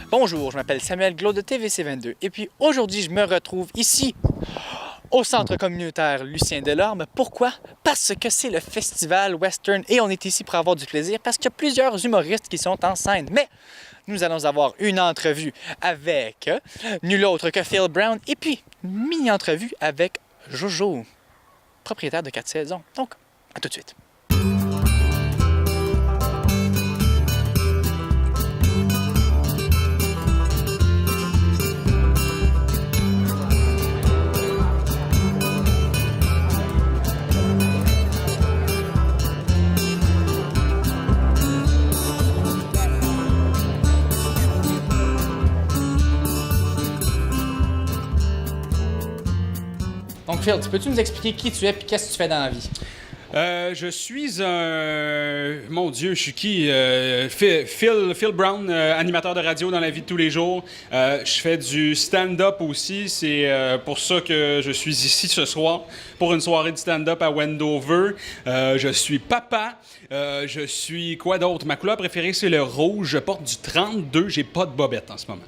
Bonjour, je m'appelle Samuel Glo de TVC22 et puis aujourd'hui je me retrouve ici au centre communautaire Lucien Delorme. Pourquoi? Parce que c'est le festival western et on est ici pour avoir du plaisir parce qu'il y a plusieurs humoristes qui sont en scène. Mais nous allons avoir une entrevue avec nul autre que Phil Brown et puis une mini-entrevue avec Jojo, propriétaire de 4 saisons. Donc, à tout de suite. Donc Phil, peux-tu nous expliquer qui tu es et qu'est-ce que tu fais dans la vie? Je suis un... Mon Dieu, je suis qui? Phil Brown, animateur de radio dans la vie de tous les jours. Je fais du stand-up aussi. C'est pour ça que je suis ici ce soir pour une soirée de stand-up à Wendover. Je suis papa. Je suis... Quoi d'autre? Ma couleur préférée, c'est le rouge. Je porte du 32. J'ai pas de bobette en ce moment.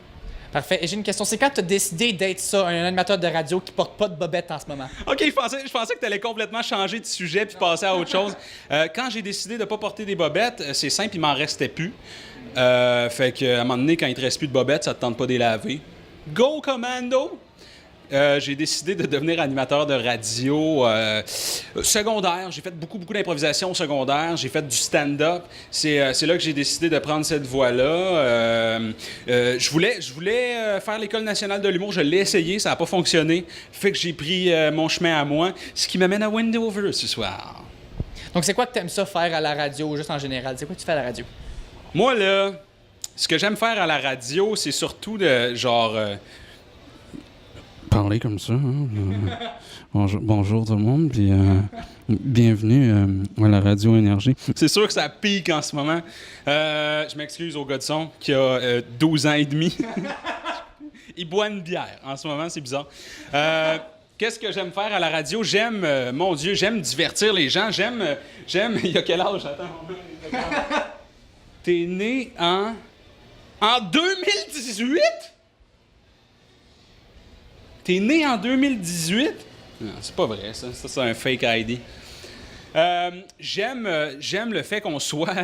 Parfait. Et j'ai une question. C'est quand tu as décidé d'être ça, un animateur de radio qui porte pas de bobette en ce moment? OK, je pensais que tu allais complètement changer de sujet puis passer à autre chose. Quand j'ai décidé de ne pas porter des bobettes, c'est simple, il m'en restait plus. Fait qu'à un moment donné, quand il te reste plus de bobettes, ça te tente pas de les laver. Go commando! J'ai décidé de devenir animateur de radio secondaire. J'ai fait beaucoup d'improvisation au secondaire. J'ai fait du stand-up. C'est là que j'ai décidé de prendre cette voie-là. Je voulais faire l'École nationale de l'humour. Je l'ai essayé, ça n'a pas fonctionné. Fait que j'ai pris mon chemin à moi, ce qui m'amène à Wendover ce soir. Donc, c'est quoi que tu aimes ça faire à la radio, juste en général? C'est quoi que tu fais à la radio? Moi, là, ce que j'aime faire à la radio, c'est surtout de genre... parler comme ça. Hein? Bonjour tout le monde, puis bienvenue à la Radio Énergie. C'est sûr que ça pique en ce moment. Je m'excuse au gars de son qui a 12 ans et demi. Il boit une bière en ce moment, c'est bizarre. Qu'est-ce que j'aime faire à la radio? J'aime, mon Dieu, j'aime divertir les gens. J'aime... Il y a quel âge? Attends. T'es né en 2018? T'es né en 2018? Non, c'est pas vrai, ça. Ça, c'est un fake ID. J'aime le fait qu'on soit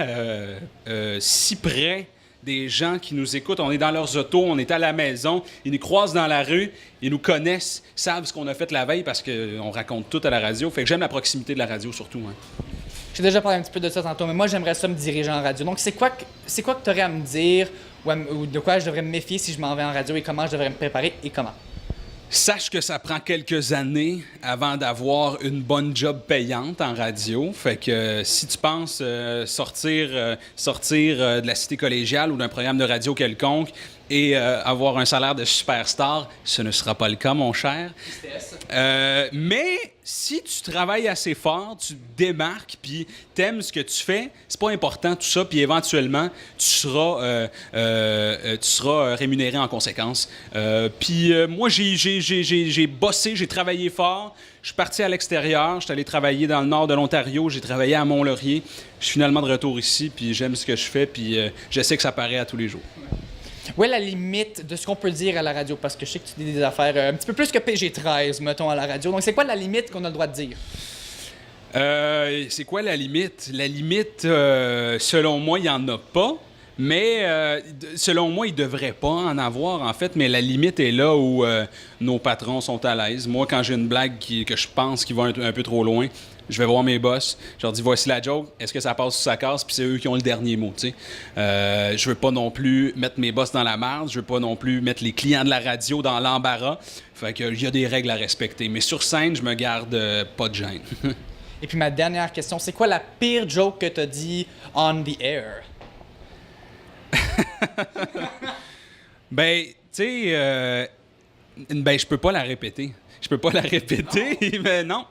si près des gens qui nous écoutent. On est dans leurs autos, on est à la maison, ils nous croisent dans la rue, ils nous connaissent, savent ce qu'on a fait la veille parce qu'on raconte tout à la radio. Fait que j'aime la proximité de la radio surtout. Hein. J'ai déjà parlé un petit peu de ça tantôt, mais moi, j'aimerais ça me diriger en radio. Donc, c'est quoi que tu aurais à me dire ou de quoi je devrais me méfier si je m'en vais en radio et comment je devrais me préparer et comment? Sache que ça prend quelques années avant d'avoir une bonne job payante en radio. Fait que si tu penses sortir de la cité collégiale ou d'un programme de radio quelconque et avoir un salaire de superstar, ce ne sera pas le cas, mon cher. Mais si tu travailles assez fort, tu te démarques, puis t'aimes ce que tu fais, c'est pas important tout ça, puis éventuellement, tu seras rémunéré en conséquence. Puis moi, j'ai bossé, j'ai travaillé fort. Je suis parti à l'extérieur, je suis allé travailler dans le nord de l'Ontario, j'ai travaillé à Mont-Laurier. Je suis finalement de retour ici, puis j'aime ce que je fais, puis je sais que ça paraît à tous les jours. Où est la limite de ce qu'on peut dire à la radio? Parce que je sais que tu dis des affaires un petit peu plus que PG-13, mettons, à la radio. Donc, c'est quoi la limite qu'on a le droit de dire? C'est quoi la limite? La limite, selon moi, il n'y en a pas. Mais selon moi, il ne devrait pas en avoir, en fait. Mais la limite est là où nos patrons sont à l'aise. Moi, quand j'ai une blague que je pense qui va un peu trop loin, je vais voir mes boss, je leur dis voici la joke, est-ce que ça passe sous sa casse, puis c'est eux qui ont le dernier mot, tu sais. Je veux pas non plus mettre mes boss dans la merde, je veux pas non plus mettre les clients de la radio dans l'embarras. Fait qu'il y a des règles à respecter. Mais sur scène, je me garde pas de gêne. Et puis ma dernière question, c'est quoi la pire joke que tu as dit on the air? Ben, tu sais, je peux pas la répéter. Mais non.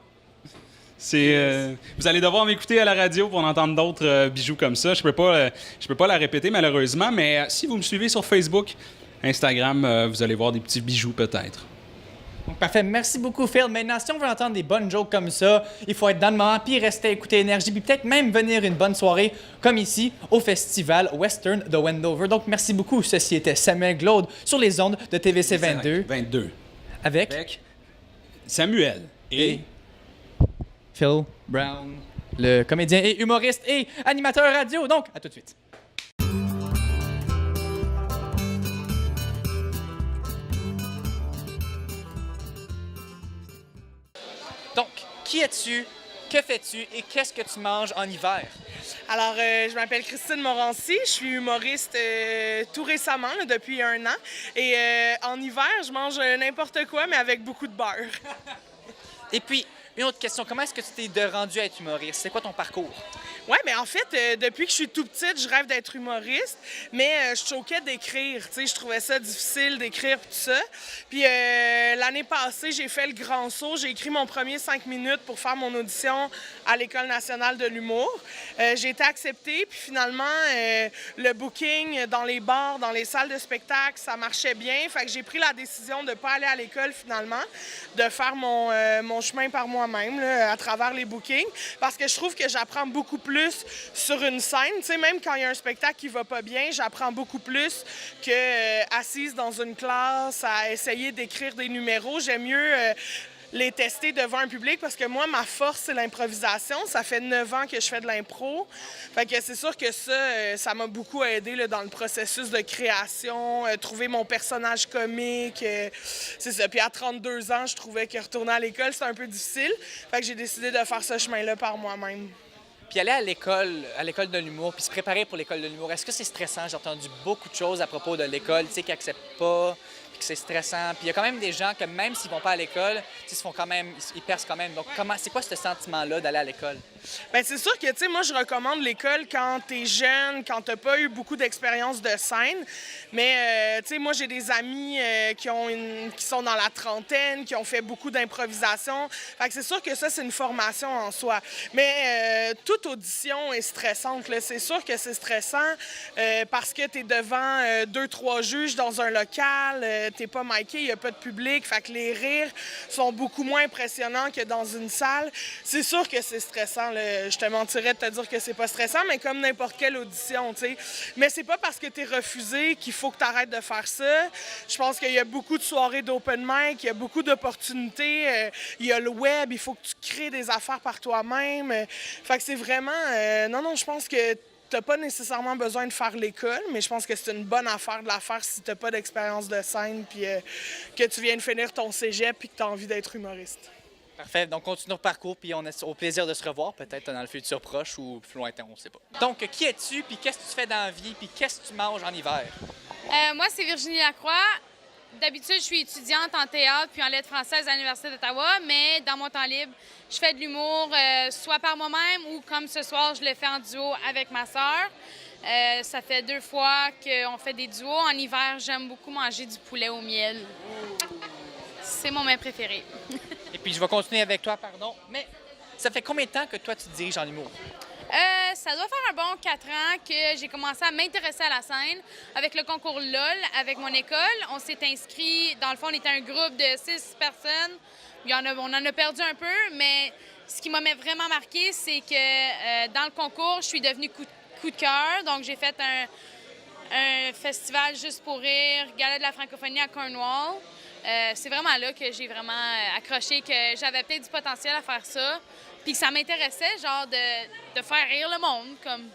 Vous allez devoir m'écouter à la radio pour en entendre d'autres bijoux comme ça. Je peux pas la répéter malheureusement, mais si vous me suivez sur Facebook, Instagram, vous allez voir des petits bijoux peut-être. Donc, parfait. Merci beaucoup, Phil. Maintenant, si on veut entendre des bonnes jokes comme ça, il faut être dans le moment, puis rester à écouter Énergie, puis peut-être même venir une bonne soirée, comme ici, au Festival Western de Wendover. Donc, merci beaucoup. Ceci était Samuel Glaude sur les ondes de TVC 22. 22. Avec Samuel et Phil Brown, le comédien et humoriste et animateur radio. Donc, à tout de suite. Donc, qui es-tu? Que fais-tu et qu'est-ce que tu manges en hiver? Alors, je m'appelle Christine Morancy, je suis humoriste tout récemment, là, depuis 1 an. Et en hiver, je mange n'importe quoi, mais avec beaucoup de beurre. Et puis, une autre question, comment est-ce que tu t'es rendu à être humoriste? C'est quoi ton parcours? Oui, mais en fait, depuis que je suis tout petite, je rêve d'être humoriste, mais je choquais d'écrire. Tu sais, je trouvais ça difficile d'écrire tout ça. Puis l'année passée, j'ai fait le grand saut. J'ai écrit mon premier 5 minutes pour faire mon audition à l'École nationale de l'humour. J'ai été acceptée, puis finalement, le booking dans les bars, dans les salles de spectacle, ça marchait bien. Fait que j'ai pris la décision de ne pas aller à l'école finalement, de faire mon chemin par moi-même là, à travers les bookings, parce que je trouve que j'apprends beaucoup plus sur une scène. Tu sais, même quand il y a un spectacle qui va pas bien, j'apprends beaucoup plus que assise dans une classe à essayer d'écrire des numéros. J'aime mieux les tester devant un public parce que moi, ma force, c'est l'improvisation. Ça fait 9 ans que je fais de l'impro. Fait que c'est sûr que ça m'a beaucoup aidé là, dans le processus de création, trouver mon personnage comique. C'est ça. Puis à 32 ans, je trouvais que retourner à l'école, c'était un peu difficile. Fait que j'ai décidé de faire ce chemin-là par moi-même. Puis aller à l'école de l'humour, puis se préparer pour l'école de l'humour, est-ce que c'est stressant? J'ai entendu beaucoup de choses à propos de l'école, tu sais, qui n'acceptent pas, puis que c'est stressant. Puis il y a quand même des gens que même s'ils vont pas à l'école, ils se font quand même, ils percent quand même. Donc c'est quoi ce sentiment-là d'aller à l'école? Bien, c'est sûr que, tu sais, moi, je recommande l'école quand t'es jeune, quand t'as pas eu beaucoup d'expérience de scène. Mais, tu sais, moi, j'ai des amis qui sont dans la trentaine, qui ont fait beaucoup d'improvisation. Fait que c'est sûr que ça, c'est une formation en soi. Mais toute audition est stressante, là. C'est sûr que c'est stressant parce que t'es devant 2-3 juges dans un local, t'es pas miké, il y a pas de public. Fait que les rires sont beaucoup moins impressionnants que dans une salle. C'est sûr que c'est stressant. Je te mentirais de te dire que c'est pas stressant, mais comme n'importe quelle audition, tu sais. Mais c'est pas parce que t'es refusé qu'il faut que tu arrêtes de faire ça. Je pense qu'il y a beaucoup de soirées d'open mic, il y a beaucoup d'opportunités. Il y a le web, il faut que tu crées des affaires par toi-même. Fait que c'est vraiment... non, je pense que t'as pas nécessairement besoin de faire l'école, mais je pense que c'est une bonne affaire de la faire si t'as pas d'expérience de scène, puis que tu viens de finir ton cégep, puis que t'as envie d'être humoriste. Parfait. Donc, continue notre parcours, puis on a au plaisir de se revoir, peut-être dans le futur proche ou plus lointain, on ne sait pas. Donc, qui es-tu, puis qu'est-ce que tu fais dans la vie, puis qu'est-ce que tu manges en hiver? Moi, c'est Virginie Lacroix. D'habitude, je suis étudiante en théâtre puis en lettres françaises à l'Université d'Ottawa, mais dans mon temps libre, je fais de l'humour soit par moi-même ou comme ce soir, je le fais en duo avec ma sœur. Ça fait 2 fois qu'on fait des duos. En hiver, j'aime beaucoup manger du poulet au miel. C'est mon mets préféré. Et puis, je vais continuer avec toi, pardon. Mais ça fait combien de temps que toi, tu te diriges en humour? Ça doit faire un bon 4 ans que j'ai commencé à m'intéresser à la scène avec le concours LOL, avec mon école. On s'est inscrit, dans le fond, on était un groupe de 6 personnes. On en a perdu un peu, mais ce qui m'a vraiment marqué, c'est que dans le concours, je suis devenue coup de cœur. Donc, j'ai fait un festival juste pour rire, Gala de la francophonie à Cornwall. C'est vraiment là que j'ai vraiment accroché, que j'avais peut-être du potentiel à faire ça. Puis que ça m'intéressait, genre, de faire rire le monde. Comme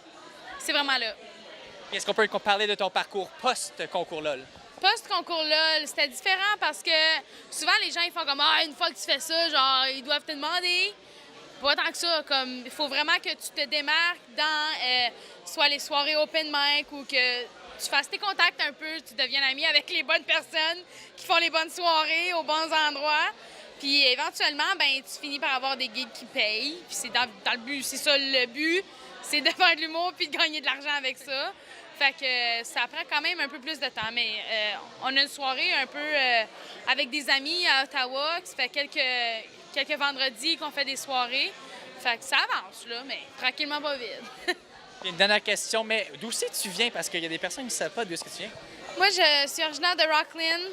c'est vraiment là. Est-ce qu'on peut parler de ton parcours post-concours LOL? Post-concours LOL, c'était différent parce que souvent, les gens, ils font comme « Ah, une fois que tu fais ça, genre, ils doivent te demander. » Pas tant que ça. Comme, il faut vraiment que tu te démarques dans soit les soirées open mic ou que tu fasses tes contacts un peu, tu deviens ami avec les bonnes personnes qui font les bonnes soirées aux bons endroits. Puis éventuellement, ben tu finis par avoir des gigs qui payent. Puis c'est dans le but, c'est ça le but, c'est de faire de l'humour puis de gagner de l'argent avec ça. Fait que ça prend quand même un peu plus de temps. Mais on a une soirée un peu avec des amis à Ottawa, qui fait quelques vendredis qu'on fait des soirées. Fait que ça avance, là, mais tranquillement pas vite. Une dernière question, mais d'où c'est que tu viens? Parce qu'il y a des personnes qui ne savent pas d'où est-ce que tu viens. Moi, je suis originaire de Rockland.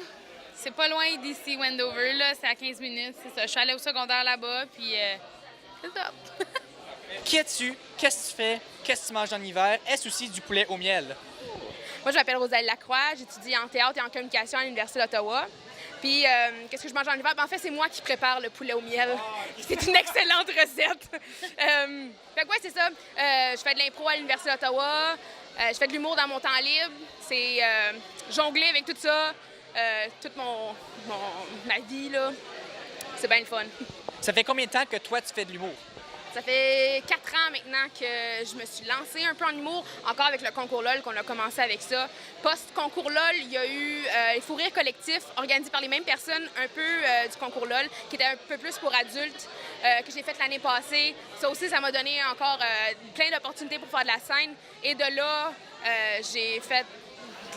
C'est pas loin d'ici, Wendover, là. C'est à 15 minutes, c'est ça. Je suis allée au secondaire là-bas, puis c'est ça. Qui es-tu? Qu'est-ce que tu fais? Qu'est-ce que tu manges en hiver? Est-ce aussi du poulet au miel? Moi, je m'appelle Rosalie Lacroix, j'étudie en théâtre et en communication à l'Université d'Ottawa. Puis, qu'est-ce que je mange en hiver? Ben, en fait, c'est moi qui prépare le poulet au miel. C'est une excellente recette. Fait que ouais, c'est ça. Je fais de l'impro à l'Université d'Ottawa. Je fais de l'humour dans mon temps libre. C'est jongler avec tout ça, toute ma vie, là. C'est bien le fun. Ça fait combien de temps que toi, tu fais de l'humour? Ça fait 4 ans maintenant que je me suis lancée un peu en humour, encore avec le concours LOL qu'on a commencé avec ça. Post-concours LOL, il y a eu les Fous rires collectifs organisés par les mêmes personnes un peu du concours LOL, qui était un peu plus pour adultes, que j'ai fait l'année passée. Ça aussi, ça m'a donné encore plein d'opportunités pour faire de la scène. Et de là, j'ai fait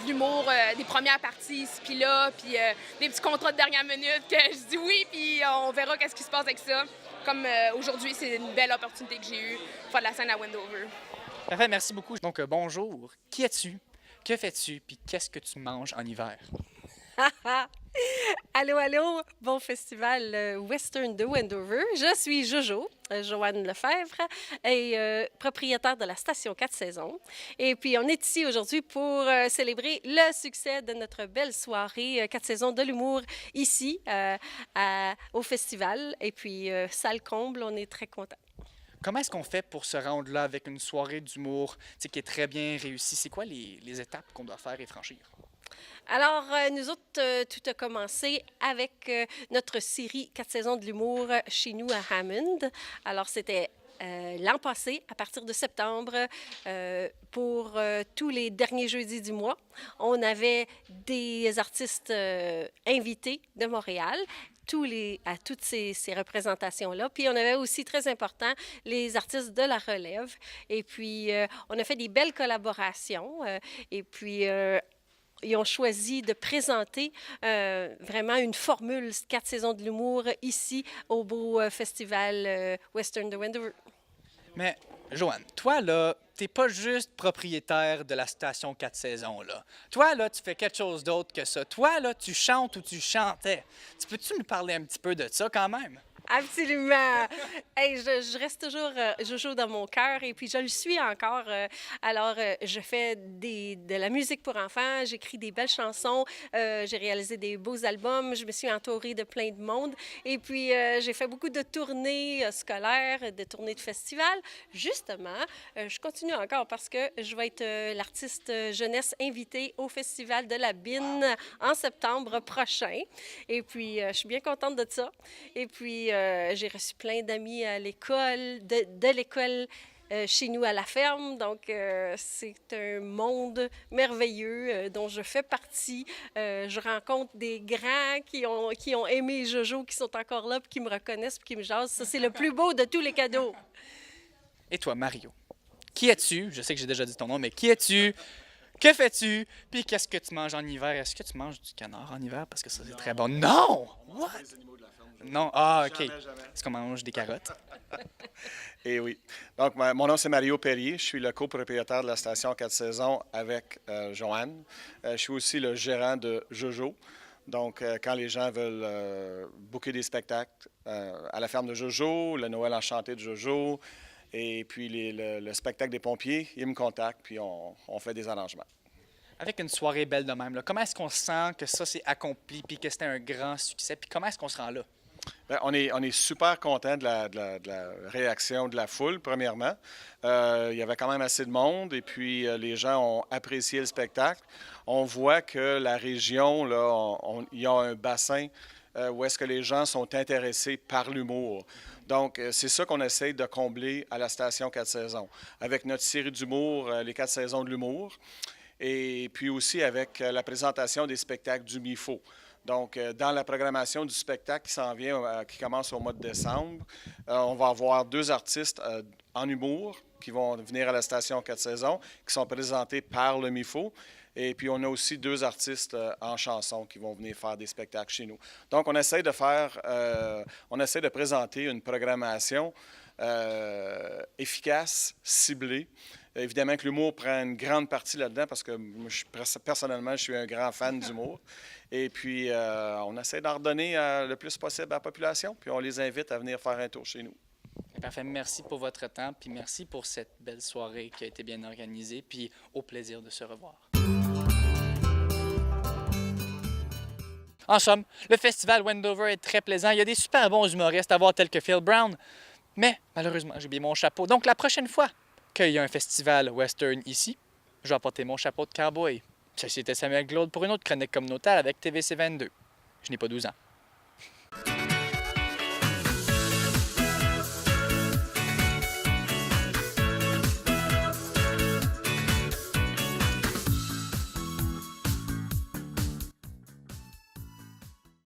de l'humour, des premières parties ici puis là, puis des petits contrats de dernière minute que je dis oui, puis on verra qu'est-ce qui se passe avec ça. Comme aujourd'hui, c'est une belle opportunité que j'ai eue pour faire de la scène à Wendover. Parfait, merci beaucoup. Donc, bonjour. Qui es-tu? Que fais-tu? Puis qu'est-ce que tu manges en hiver? Allô, allô, bon festival Western de Wendover. Je suis Jojo, Joanne Lefebvre, et propriétaire de la station 4 saisons. Et puis, on est ici aujourd'hui pour célébrer le succès de notre belle soirée 4 saisons de l'humour ici au festival. Et puis, salle comble, on est très contents. Comment est-ce qu'on fait pour se rendre là avec une soirée d'humour qui est très bien réussie? C'est quoi les étapes qu'on doit faire et franchir? Alors, nous autres, tout a commencé avec notre série 4 saisons de l'humour chez nous à Hammond. Alors, c'était l'an passé, à partir de septembre, pour tous les derniers jeudis du mois. On avait des artistes invités de Montréal à toutes ces représentations-là. Puis on avait aussi, très important, les artistes de la relève. Et puis, on a fait des belles collaborations. Et puis, ils ont choisi de présenter vraiment une formule 4 saisons de l'humour ici au beau festival Western de Wendover. Mais, Joanne, toi, là, t'es pas juste propriétaire de la station 4 saisons, là. Toi, là, tu fais quelque chose d'autre que ça. Toi, là, tu chantes ou tu chantais. Peux-tu nous parler un petit peu de ça, quand même? Absolument. Hey, je reste toujours Jojo dans mon cœur et puis je le suis encore. Alors, je fais de la musique pour enfants, j'écris des belles chansons, j'ai réalisé des beaux albums, je me suis entourée de plein de monde et puis j'ai fait beaucoup de tournées scolaires, de tournées de festivals. Justement, je continue encore parce que je vais être l'artiste jeunesse invitée au Festival de la Bine en septembre prochain. Et puis, je suis bien contente de ça. Et puis, j'ai reçu plein d'amis à l'école, de l'école chez nous à la ferme. Donc, c'est un monde merveilleux dont je fais partie. Je rencontre des grands qui ont aimé Jojo, qui sont encore là, puis qui me reconnaissent, puis qui me jasent. Ça, c'est le plus beau de tous les cadeaux. Et toi, Mario, qui es-tu? Je sais que j'ai déjà dit ton nom, mais qui es-tu? Que fais-tu? Puis qu'est-ce que tu manges en hiver? Est-ce que tu manges du canard en hiver? Parce que ça, c'est très bon. Non! What? Non? Ah, OK. Est-ce qu'on mange des carottes? Eh oui. Donc, mon nom, c'est Mario Perrier. Je suis le copropriétaire de la station 4 saisons avec Joanne. Je suis aussi le gérant de Jojo. Donc, quand les gens veulent booker des spectacles à la ferme de Jojo, le Noël enchanté de Jojo, et puis le spectacle des pompiers, ils me contactent, puis on fait des arrangements. Avec une soirée belle de même, là, comment est-ce qu'on sent que ça s'est accompli, puis que c'était un grand succès, puis comment est-ce qu'on se rend là? Bien, on est super content de la réaction de la foule, premièrement. Il y avait quand même assez de monde et puis les gens ont apprécié le spectacle. On voit que la région, là, il y a un bassin où est-ce que les gens sont intéressés par l'humour. Donc, c'est ça qu'on essaie de combler à la station 4 saisons, avec notre série d'humour, les 4 saisons de l'humour, et puis aussi avec la présentation des spectacles du MIFO. Donc, dans la programmation du spectacle qui s'en vient, qui commence au mois de décembre, on va avoir 2 artistes en humour qui vont venir à la station 4 saisons, qui sont présentés par le MIFO. Et puis, on a aussi 2 artistes en chanson qui vont venir faire des spectacles chez nous. Donc, on essaie de présenter une programmation efficace, ciblée, Évidemment que l'humour prend une grande partie là-dedans parce que moi, personnellement, je suis un grand fan d'humour. Et puis, on essaie d'en redonner le plus possible à la population, puis on les invite à venir faire un tour chez nous. Parfait. Merci pour votre temps, puis merci pour cette belle soirée qui a été bien organisée, puis au plaisir de se revoir. En somme, le festival Wendover est très plaisant. Il y a des super bons humoristes à voir tels que Phil Brown, mais malheureusement, j'ai oublié mon chapeau. Donc la prochaine fois qu'il y a un festival western ici, je vais apporter mon chapeau de cowboy. Ceci était Samuel Glaude pour une autre chronique communautaire avec TVC 22. Je n'ai pas 12 ans.